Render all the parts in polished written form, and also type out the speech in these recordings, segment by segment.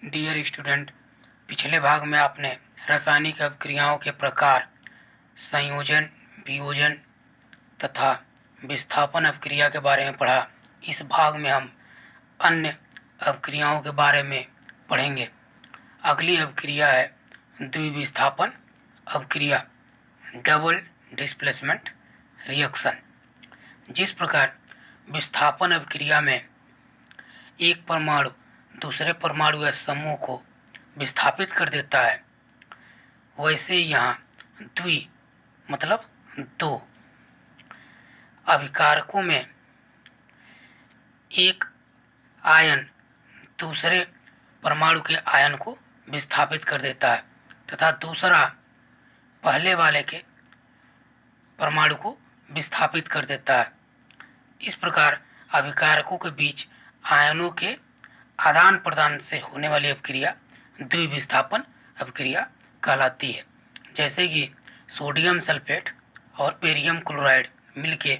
Dear student, पिछले भाग में आपने रासायनिक अभिक्रियाओं के प्रकार, संयोजन, वियोजन तथा विस्थापन अभिक्रिया के बारे में पढ़ा। इस भाग में हम अन्य अभिक्रियाओं के बारे में पढ़ेंगे। अगली अभिक्रिया है द्विविस्थापन अभिक्रिया, डबल डिस्प्लेसमेंट रिएक्शन। जिस प्रकार विस्थापन अभिक्रिया में एक परमाणु दूसरे परमाणु या समूह को विस्थापित कर देता है, वैसे यहाँ द्वि मतलब दो अभिकारकों में एक आयन दूसरे परमाणु के आयन को विस्थापित कर देता है तथा दूसरा पहले वाले के परमाणु को विस्थापित कर देता है। इस प्रकार अभिकारकों के बीच आयनों के आदान प्रदान से होने वाली अभिक्रिया द्विविस्थापन अभिक्रिया कहलाती है। जैसे कि सोडियम सल्फेट और बेरियम क्लोराइड मिलके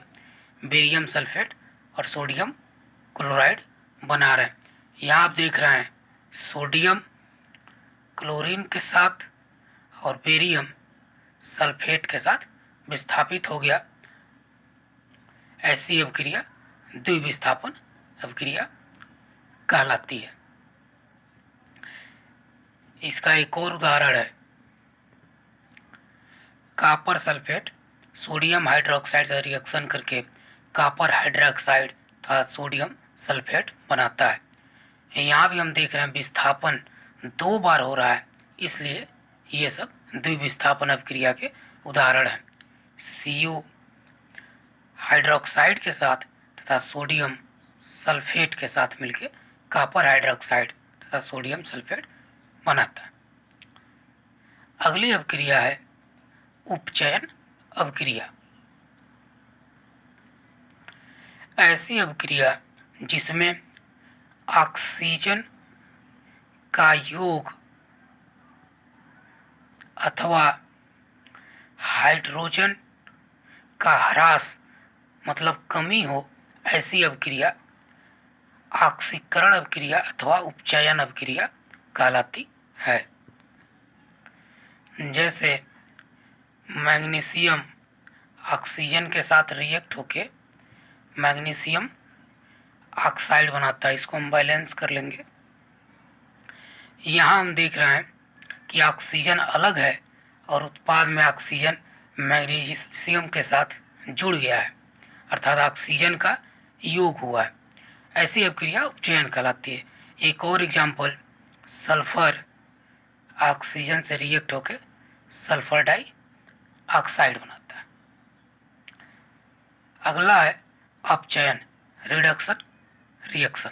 बेरियम सल्फेट और सोडियम क्लोराइड बना रहे हैं। यहाँ आप देख रहे हैं सोडियम क्लोरीन के साथ और बेरियम सल्फेट के साथ विस्थापित हो गया। ऐसी अभिक्रिया द्विविस्थापन अभिक्रिया कहलाती है। इसका एक और उदाहरण है कॉपर सल्फेट सोडियम हाइड्रोक्साइड से रिएक्शन करके कॉपर हाइड्रोक्साइड तथा सोडियम सल्फेट बनाता है। यहाँ भी हम देख रहे हैं विस्थापन दो बार हो रहा है, इसलिए ये सब द्विविस्थापन अभिक्रिया के उदाहरण हैं। CO हाइड्रोक्साइड के साथ तथा सोडियम सल्फेट के साथ मिलकर कॉपर हाइड्रोक्साइड तथा सोडियम सल्फेट बनाता है। अगली अभिक्रिया है उपचयन अभिक्रिया। ऐसी अभिक्रिया जिसमें ऑक्सीजन का योग अथवा हाइड्रोजन का ह्रास मतलब कमी हो, ऐसी अभिक्रिया ऑक्सीकरण अभिक्रिया अथवा उपचयन अभिक्रिया कहलाती है। जैसे मैग्नीशियम ऑक्सीजन के साथ रिएक्ट होके मैग्नीशियम ऑक्साइड बनाता है। इसको हम बैलेंस कर लेंगे। यहाँ हम देख रहे हैं कि ऑक्सीजन अलग है और उत्पाद में ऑक्सीजन मैग्नीशियम के साथ जुड़ गया है, अर्थात ऑक्सीजन का योग हुआ है। ऐसी अभिक्रिया उपचयन कहलाती है। एक और एग्जाम्पल सल्फर ऑक्सीजन से रिएक्ट होकर सल्फर डाई ऑक्साइड बनाता है। अगला है अपचयन रिडक्शन रिएक्शन।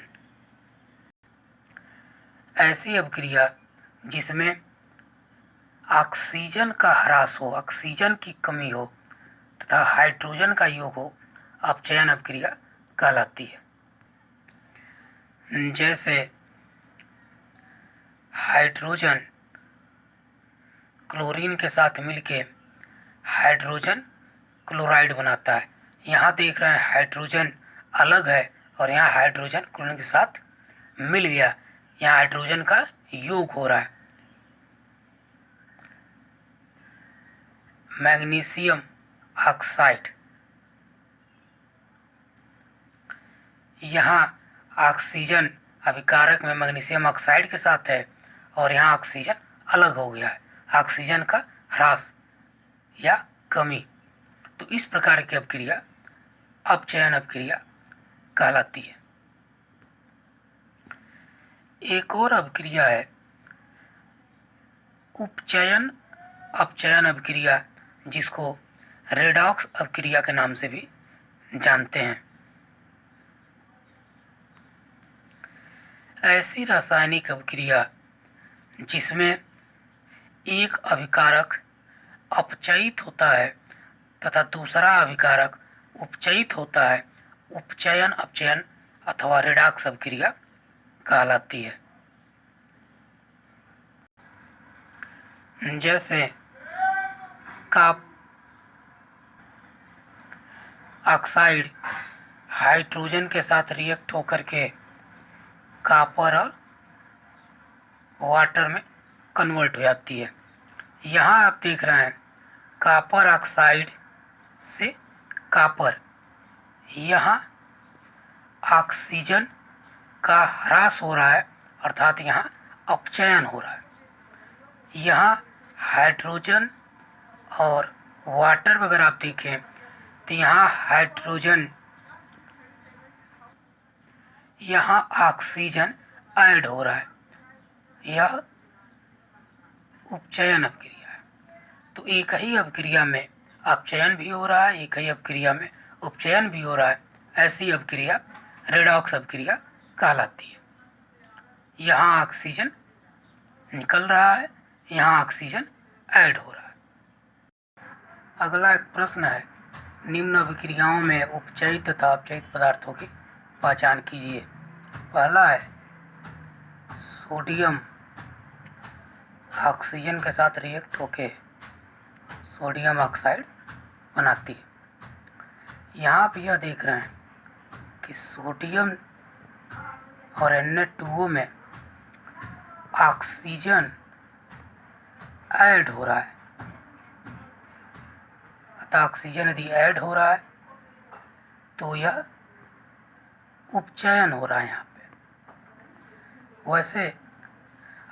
ऐसी अभिक्रिया जिसमें ऑक्सीजन का ह्रास हो, ऑक्सीजन की कमी हो तथा हाइड्रोजन का योग हो, अपचयन अभिक्रिया कहलाती है। जैसे हाइड्रोजन क्लोरीन के साथ मिलके हाइड्रोजन क्लोराइड बनाता है। यहाँ देख रहे हैं हाइड्रोजन अलग है और यहाँ हाइड्रोजन क्लोरीन के साथ मिल गया, यहाँ हाइड्रोजन का योग हो रहा है। मैग्नीशियम ऑक्साइड, यहाँ ऑक्सीजन अभिकारक में मैग्नीशियम ऑक्साइड के साथ है और यहाँ ऑक्सीजन अलग हो गया है, ऑक्सीजन का ह्रास या कमी। तो इस प्रकार की अभिक्रिया अपचयन अभिक्रिया कहलाती है। एक और अभिक्रिया है उपचयन अपचयन अभिक्रिया, जिसको रेडॉक्स अभिक्रिया के नाम से भी जानते हैं। ऐसी रासायनिक अभिक्रिया जिसमें एक अभिकारक अपचयित होता है तथा दूसरा अभिकारक उपचयित होता है, उपचयन अपचयन अथवा रेडॉक्स अभिक्रिया कहलाती है। जैसे कॉपर ऑक्साइड हाइड्रोजन के साथ रिएक्ट होकर के कॉपर और वाटर में कन्वर्ट हो जाती है। यहाँ आप देख रहे हैं कॉपर ऑक्साइड से कॉपर, यहाँ ऑक्सीजन का ह्रास हो रहा है, अर्थात यहाँ अपचयन हो रहा है। यहाँ हाइड्रोजन और वाटर वगैरह आप देखें तो यहाँ हाइड्रोजन, यहाँ ऑक्सीजन ऐड हो रहा है, यह उपचयन अभिक्रिया है। तो एक ही अभिक्रिया में अपचयन भी हो रहा है, एक ही अभिक्रिया में उपचयन भी हो रहा है, ऐसी अभिक्रिया रेडॉक्स अभिक्रिया कहलाती है। यहाँ ऑक्सीजन निकल रहा है, यहाँ ऑक्सीजन ऐड हो रहा है। अगला एक प्रश्न है, निम्न अभिक्रियाओं में उपचयित तथा अपचयित पदार्थों की पहचान कीजिए। पहला है सोडियम ऑक्सीजन के साथ रिएक्ट होके सोडियम ऑक्साइड बनाती है। यहाँ आप यह देख रहे हैं कि सोडियम और Na2O में ऑक्सीजन ऐड हो रहा है, अतः ऑक्सीजन यदि ऐड हो रहा है तो यह उपचयन हो रहा है। यहाँ पे वैसे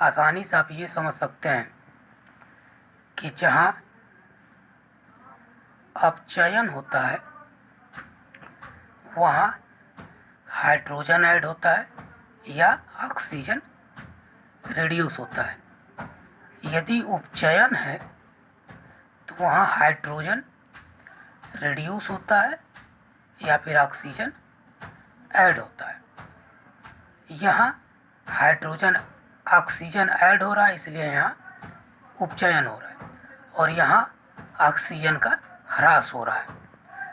आसानी से आप ये समझ सकते हैं कि जहाँ अपचयन होता है वहाँ हाइड्रोजन ऐड होता है या ऑक्सीजन रिड्यूस होता है। यदि उपचयन है तो वहाँ हाइड्रोजन रिड्यूस होता है या फिर ऑक्सीजन ऐड होता है। यहाँ हाइड्रोजन ऑक्सीजन ऐड हो रहा है, इसलिए यहाँ उपचयन हो रहा है, और यहाँ ऑक्सीजन का ह्रास हो रहा है।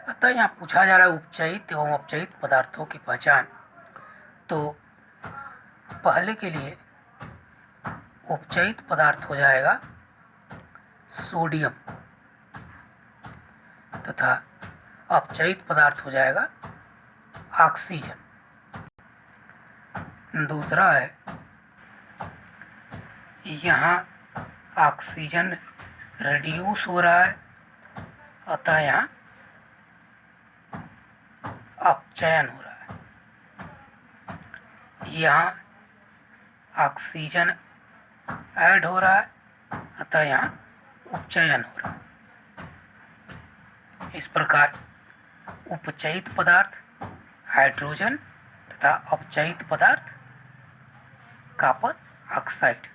अतः यहाँ पूछा जा रहा है उपचयित एवं अपचयित पदार्थों की पहचान। तो पहले के लिए उपचयित पदार्थ हो जाएगा सोडियम तथा अपचयित पदार्थ हो जाएगा ऑक्सीजन। दूसरा है, यहाँ ऑक्सीजन रिड्यूस हो रहा है, अतः यहाँ अपचयन हो रहा है। यहाँ ऑक्सीजन ऐड हो रहा है, अतः यहाँ उपचयन हो रहा है। इस प्रकार उपचयित पदार्थ हाइड्रोजन तथा अपचयित पदार्थ कॉपर ऑक्साइड।